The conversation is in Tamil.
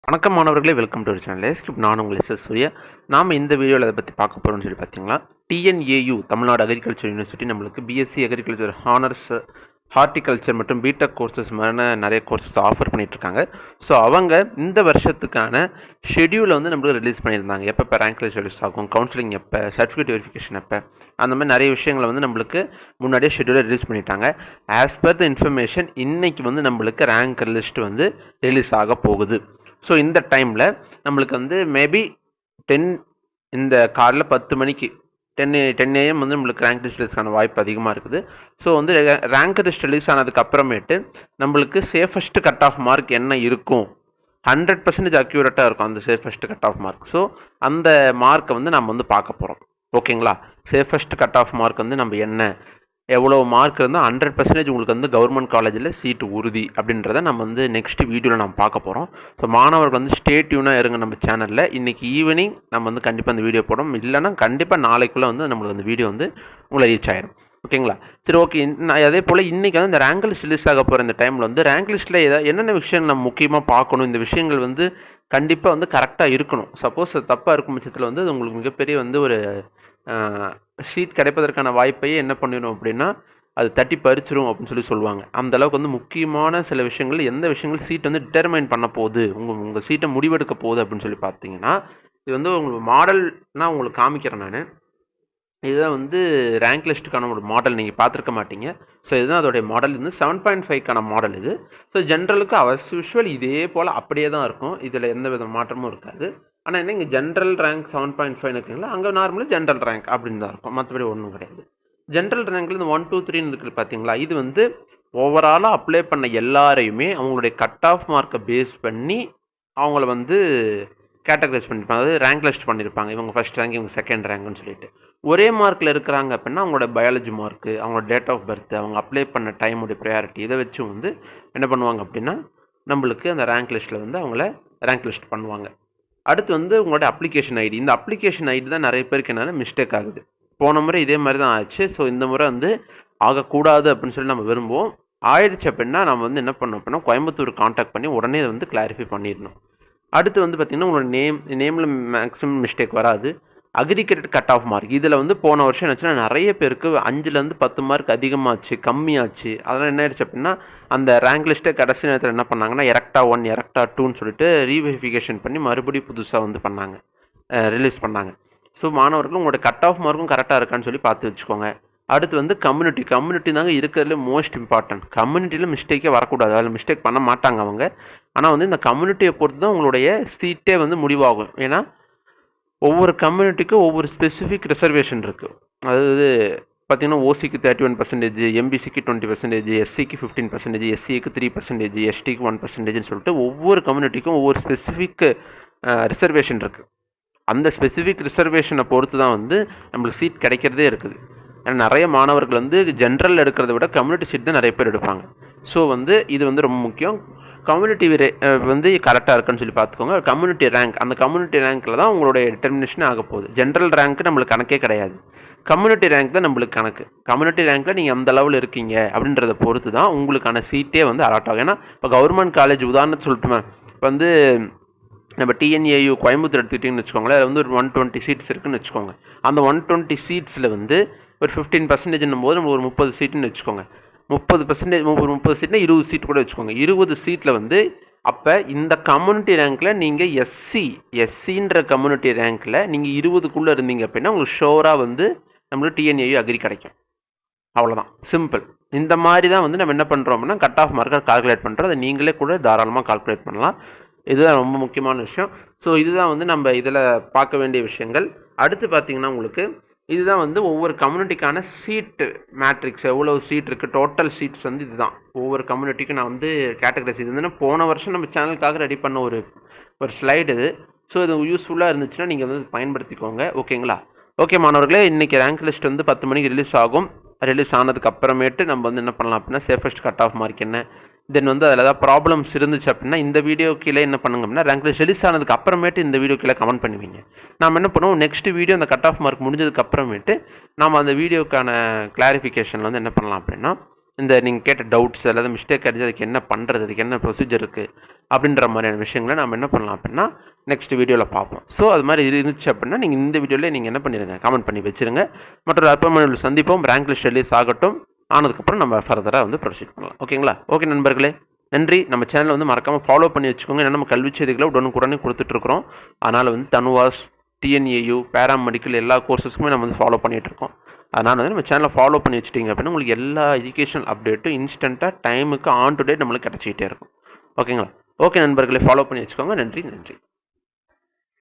வணக்கம் மாணவர்களே, வெல்கம் டு சேனல் ஸ்கிரிப்ட். நான் உங்கள் எஸ் சூர்யா. நாம் இந்த வீடியோவில் அதை பற்றி பார்க்க போகிறோம்னு சொல்லி பார்த்தீங்களா, டிஎன்ஏயு தமிழ்நாடு அக்ரிகல்ச்சர் யூனிவர்சிட்டி நம்மளுக்கு பிஎஸ்சி அக்ரிகல்ச்சர் ஹானர்ஸ் ஹார்டிகல்ச்சர் மற்றும் பிடெக் கோர்சஸ் மாதிரி நிறைய கோர்சஸ் ஆஃபர் பண்ணிகிட்ருக்காங்க. ஸோ அவங்க இந்த வருஷத்துக்கான ஷெடியூலை வந்து நம்மளுக்கு ரிலீஸ் பண்ணியிருந்தாங்க. எப்போ ரேங்க் லிஸ்ட் ரிலீஸ் ஆகும், கவுன்சிலிங் எப்போ, சர்டிஃபிகேட் வெரிஃபிகேஷன் எப்போ, அந்த மாதிரி நிறைய விஷயங்களை வந்து நம்மளுக்கு முன்னாடியே ஷெடியூலை ரிலீஸ் பண்ணிட்டாங்க. ஆஸ் பர் த இன்ஃபர்மேஷன் இன்னைக்கு வந்து நம்மளுக்கு ரேங்க் லிஸ்ட் வந்து ரிலீஸ் ஆக போகுது. ஸோ இந்த டைமில் நம்மளுக்கு வந்து மேபி இந்த காலைல 10 மணிக்கு 10 AM வந்து நம்மளுக்கு ரேங்க் லிஸ்ட் ரிலீஸ்க்கான வாய்ப்பு அதிகமாக இருக்குது. ஸோ வந்து ரேங்க் லிஸ்ட் ரிலீஸ் ஆனதுக்கு அப்புறமேட்டு நம்மளுக்கு சேஃபஸ்ட் கட் ஆஃப் மார்க் என்ன இருக்கும், 100% அக்யூரேட்டாக இருக்கும் அந்த safest cut off mark. So அந்த மார்க்கை வந்து நம்ம வந்து பார்க்க போகிறோம். ஓகேங்களா? சேஃபஸ்ட் கட் ஆஃப் மார்க் வந்து நம்ம என்ன, எவ்வளோ மார்க் இருந்தால் 100% உங்களுக்கு வந்து கவர்மெண்ட் காலேஜில் சீட்டு உறுதி அப்படின்றத நம்ம வந்து நெக்ஸ்ட் வீடியோவில் நம்ம பார்க்க போகிறோம். ஸோ மாணவர்கள் வந்து ஸ்டே டியூனாக இருங்க நம்ம சேனலில். இன்றைக்கி ஈவினிங் நம்ம வந்து கண்டிப்பாக அந்த வீடியோ போடும், இல்லைன்னா கண்டிப்பாக நாளைக்குள்ளே வந்து நம்மளுக்கு அந்த வீடியோ வந்து உங்களை ரீச் ஆயிடும். ஓகேங்களா? சரி, ஓகே. அதே போல் இன்றைக்கி வந்து இந்த ரேங்க் லிஸ்ட் ரிலீஸ் ஆக போகிற இந்த டைமில் வந்து ரேங்க் லிஸ்ட்டில் என்னென்ன விஷயங்கள் நம்ம முக்கியமாக பார்க்கணும், இந்த விஷயங்கள் வந்து கண்டிப்பாக வந்து கரெக்டாக இருக்கணும். சப்போஸ் தப்பாக இருக்கும் பட்சத்தில் வந்து அது உங்களுக்கு மிகப்பெரிய வந்து ஒரு சீட் கிடைப்பதற்கான வாய்ப்பையே என்ன பண்ணிடும் அப்படின்னா அது தட்டி பறிச்சிரும் அப்படின்னு சொல்லுவாங்க. அந்த அளவுக்கு வந்து முக்கியமான சில விஷயங்கள், எந்த விஷயங்கள் சீட் வந்து டிட்டர்மைன் பண்ண போகுது, உங்கள் சீட்டை முடிவெடுக்க போகுது அப்படின்னு சொல்லி பார்த்தீங்கன்னா, இது வந்து உங்களுக்கு மாடல்னா உங்களுக்கு காமிக்கிறேன் நான். இதுதான் வந்து ரேங்க் லிஸ்ட்டுக்கான ஒரு மாடல், நீங்கள் பார்த்துருக்க மாட்டீங்க. ஸோ இதுதான் அதோடைய மாடல். இது 7.5க்கான மாடல் இது. ஸோ ஜென்ரலுக்கு அவஸ் யூஷுவல் இதே போல் அப்படியே தான் இருக்கும், இதில் எந்த வித மாற்றமும் இருக்காது. ஆனால் என்ன, இங்கே ஜென்ரல் ரேங்க் 7.5 இருக்குங்களா, அங்கே நார்மலாக ஜென்ரல் ரேங்க் அப்படின்னு தான் இருக்கும், மற்றபடி ஒன்றும் கிடையாது. ஜென்ரல் ரேங்க்ல இந்த 1, 2, 3 இருக்குது பார்த்தீங்களா, இது வந்து ஓவராலாக அப்ளை பண்ண எல்லாரையுமே அவங்களுடைய கட் ஆஃப் மார்க்கை பேஸ் பண்ணி அவங்கள வந்து கேட்டகரைஸ் பண்ணியிருப்பாங்க, அதாவது ரேங்க் லிஸ்ட் பண்ணியிருப்பாங்க. இவங்க ஃபஸ்ட் ரேங்க், இவங்க செகண்ட் ரேங்க்னு சொல்லிட்டு. ஒரே மார்க்கில் இருக்கிறாங்க அப்படின்னா அவங்களோட பயாலஜி மார்க்கு, அவங்களோட டேட் ஆஃப் பர்த், அவங்க அப்ளை பண்ண டைமுடைய ப்ரையாரிட்டி, இதை வச்சு வந்து என்ன பண்ணுவாங்க அப்படின்னா நம்மளுக்கு அந்த ரேங்க் லிஸ்ட்டில் வந்து அவங்கள ரேங்க் லிஸ்ட் பண்ணுவாங்க. அடுத்து வந்து உங்களோட அப்ளிகேஷன் ஐடி. இந்த அப்ளிகேஷன் ஐடி தான் நிறைய பேருக்கு என்னென்னா மிஸ்டேக் ஆகுது. போன முறை இதே மாதிரி தான் ஆச்சு. ஸோ இந்த முறை வந்து ஆகக்கூடாது அப்படின்னு சொல்லி நம்ம விரும்புவோம். ஆயிடுச்சு அப்படின்னா நம்ம வந்து என்ன பண்ணணும் அப்படின்னா கோயம்புத்தூர் காண்டாக்ட் பண்ணி உடனே அதை வந்து கிளாரிஃபை பண்ணிடணும். அடுத்து வந்து பார்த்திங்கன்னா உங்களோட நேமில் மேக்ஸிமம் மிஸ்டேக் வராது. அக்ரிகேட்டட் கட் ஆஃப் மார்க், இதில் வந்து போன வருஷம் என்னாச்சுன்னா நிறைய பேருக்கு 5லேருந்து 10 மார்க் அதிகமாச்சு, கம்மியாச்சு. அதெல்லாம் என்ன ஆயிடுச்சு அப்படின்னா அந்த ரேங்க் லிஸ்ட்டை கடைசி நேரத்தில் என்ன பண்ணாங்கன்னா எரக்டா 1, எரக்டா 2ன்னு சொல்லிட்டு ரீவெரிஃபிகேஷன் பண்ணி மறுபடியும் புதுசாக வந்து பண்ணாங்க, ரிலீஸ் பண்ணாங்க. ஸோ மாணவர்கள் உங்களோட கட் ஆஃப் மார்க்கும் கரெக்டாக இருக்கான்னு சொல்லி பார்த்து வச்சுக்கோங்க. அடுத்து வந்து கம்யூனிட்டி தாங்க இருக்கிறதுல மோஸ்ட் இம்பார்ட்டன்ட். கம்யூனிட்டியில் மிஸ்டேக்கே வரக்கூடாது, அதில் மிஸ்டேக் பண்ண மாட்டாங்க அவங்க. ஆனால் வந்து இந்த கம்யூனிட்டியை பொறுத்து தான் உங்களுடைய சீட்டே வந்து முடிவாகும். ஏன்னா ஒவ்வொரு கம்யூனிட்டிக்கும் ஒவ்வொரு ஸ்பெசிஃபிக் ரிசர்வேஷன் இருக்குது. அதாவது பார்த்தீங்கன்னா ஓசிக்கு 31%, எம்பிசிக்கு 20%, எஸ்சிக்கு 15%, எஸ்சிக்கு 3%, எஸ்டிக்கு 1%ன்னு சொல்லிட்டு ஒவ்வொரு கம்யூனிட்டிக்கும் ஒவ்வொரு ஸ்பெசிஃபிக் ரிசர்வேஷன் இருக்குது. அந்த ஸ்பெசிஃபிக் ரிசர்வேஷனை பொறுத்து தான் வந்து நம்மளுக்கு சீட் கிடைக்கிறதே இருக்குது. ஏன்னா நிறைய மாணவர்கள் வந்து ஜென்ரல் எடுக்கிறத விட கம்யூனிட்டி சீட் தான் நிறைய பேர் எடுப்பாங்க. ஸோ வந்து இது வந்து ரொம்ப முக்கியம். கம்யூனிட்டி வந்து கரெக்டாக இருக்குன்னு சொல்லி பார்த்துக்கோங்க. கம்யூனிட்டி ரேங்க், அந்த கம்யூனிட்டி ரேங்க்கில் தான் உங்களுடைய டிட்டர்மினேஷன் ஆக போகுது. ஜென்ரல் ரேங்க்கு நம்மளுக்கு கணக்கே கிடையாது, கம்யூனிட்டி ரேங்க் தான் நம்மளுக்கு கணக்கு. கம்யூனிட்டி ரேங்க்கில் நீங்கள் அந்த லெவலில் இருக்கீங்க அப்படின்றத பொறுத்து தான் உங்களுக்கான சீட்டே வந்து அலாட் ஆகும். ஏன்னா இப்போ கவர்மெண்ட் காலேஜ் உதாரணத்துக்கு சொல்லிட்டுமே, இப்போ வந்து நம்ம டிஎன்ஏயு கோயம்புத்தூர் எடுத்துக்கிட்டிங்கன்னு வச்சுக்கோங்களேன், அதில் வந்து ஒரு 120 சீட்ஸ் இருக்குதுன்னு வச்சுக்கோங்க. அந்த 120 சீட்ஸில் வந்து ஒரு 15%ன்னும் போது நம்ம ஒரு 30 சீட்டுன்னு வச்சுக்கோங்க. 30% சீட்னா 20 சீட் கூட வச்சுக்கோங்க. 20 சீட்டில் வந்து அப்போ இந்த கம்யூனிட்டி ரேங்க்கில் நீங்கள் எஸ்சின்ற கம்யூனிட்டி ரேங்க்கில் நீங்கள் 20க்குள்ளே இருந்தீங்க அப்படின்னா உங்களுக்கு ஷோராக வந்து நம்மளுக்கு டிஎன்ஏயு அக்ரி கிடைக்கும். அவ்வளோதான், சிம்பிள். இந்த மாதிரி தான் வந்து நம்ம என்ன பண்ணுறோம் அப்படின்னா கட் ஆஃப் மார்க்கை கால்குலேட் பண்ணுறோம். அதை நீங்களே கூட தாராளமாக கால்குலேட் பண்ணலாம். இதுதான் ரொம்ப முக்கியமான விஷயம். ஸோ இதுதான் வந்து நம்ம இதில் பார்க்க வேண்டிய விஷயங்கள். அடுத்து பார்த்தீங்கன்னா உங்களுக்கு இதுதான் வந்து ஒவ்வொரு கம்யூனிட்டிக்கான சீட்டு மேட்ரிக்ஸ், எவ்வளோ சீட் இருக்குது, டோட்டல் சீட்ஸ் வந்து இதுதான். ஒவ்வொரு கம்யூனிட்டிக்கும் நான் வந்து கேட்டகரைஸ் இது வந்து போன வருஷம் நம்ம சேனலுக்காக ரெடி பண்ண ஒரு ஸ்லைடு இது. ஸோ இது யூஸ்ஃபுல்லாக இருந்துச்சுன்னா நீங்கள் வந்து பயன்படுத்திக்கோங்க. ஓகேங்களா? ஓகே மாணவர்களே, இன்றைக்கி ரேங்க் லிஸ்ட் வந்து 10 மணிக்கு ரிலீஸ் ஆகும். ரிலீஸ் ஆனதுக்கு அப்புறமேட்டு நம்ம வந்து என்ன பண்ணலாம் அப்படின்னா சேஃபஸ்ட் கட் ஆஃப் மார்க் என்ன, தென் வந்து அதில் ஏதாவது ப்ராப்ளம்ஸ் இருந்துச்சு அப்படின்னா இந்த வீடியோ கீழே என்ன பண்ணுங்க அப்படின்னா ரேங்க் லிஸ்ட் ரிலீஸ் ஆனதுக்கு அப்புறமேட்டு இந்த வீடியோ கீழே கமெண்ட் பண்ணுவீங்க. நாம் என்ன பண்ணுவோம், நெக்ஸ்ட் வீடியோ அந்த கட் ஆஃப் மார்க் முடிஞ்சதுக்கு அப்புறமேட்டு நாம் அந்த வீடியோக்கான கிளாரிஃபிகேஷனில் வந்து என்ன பண்ணலாம் அப்படின்னா இந்த நீங்கள் கேட்ட டவுட்ஸ் அல்லது மிஸ்டேக் அடிச்சு அதுக்கு என்ன பண்ணுறது, அதுக்கு என்ன ப்ரொசீஜர் இருக்குது, அப்படின்ற மாதிரியான விஷயங்களை நம்ம என்ன பண்ணலாம் அப்படின்னா நெக்ஸ்ட் வீடியோவில் பார்ப்போம். ஸோ அது மாதிரி இருந்துச்சு அப்படின்னா நீங்கள் இந்த வீடியோவில் நீங்கள் என்ன பண்ணிடுங்க, கமெண்ட் பண்ணி வச்சுருங்க. மற்றொரு அற்பமான சந்திப்போம். ரேங்க் லிஸ்ட் ரிலீஸ் ஆகட்டும். ஆனதுக்கப்புறம் நம்ம ஃபர்தராக வந்து ப்ரொசீட் பண்ணலாம். ஓகேங்களா? ஓகே நண்பர்களே, நன்றி. நம்ம சேனலை வந்து மறக்காமல் ஃபாலோ பண்ணி வச்சுக்கோங்க. ஏன்னா நம்ம கல்வி செய்திகளை உடனுக்குடனே கொடுத்துட்ருக்குறோம். அதனால் வந்து தனுவாஸ், டிஎன்ஏயு, பேராமெடிக்கல் எல்லா கோர்சஸ்க்குமே நம்ம வந்து ஃபாலோ பண்ணிகிட்ருக்கோம். அதனால் வந்து நம்ம சேனலை ஃபாலோ பண்ணி வச்சுட்டிங்க அப்படின்னா உங்களுக்கு எல்லா எஜுகேஷனல் அப்டேட்டும் இன்ஸ்டண்ட்டாக டைமுக்கு ஆன் டு டேட் நம்மளுக்கு கிடச்சிக்கிட்டே இருக்கும். ஓகேங்களா? ஓகே நண்பர்களே, ஃபாலோ பண்ணி வச்சுக்கோங்க. நன்றி.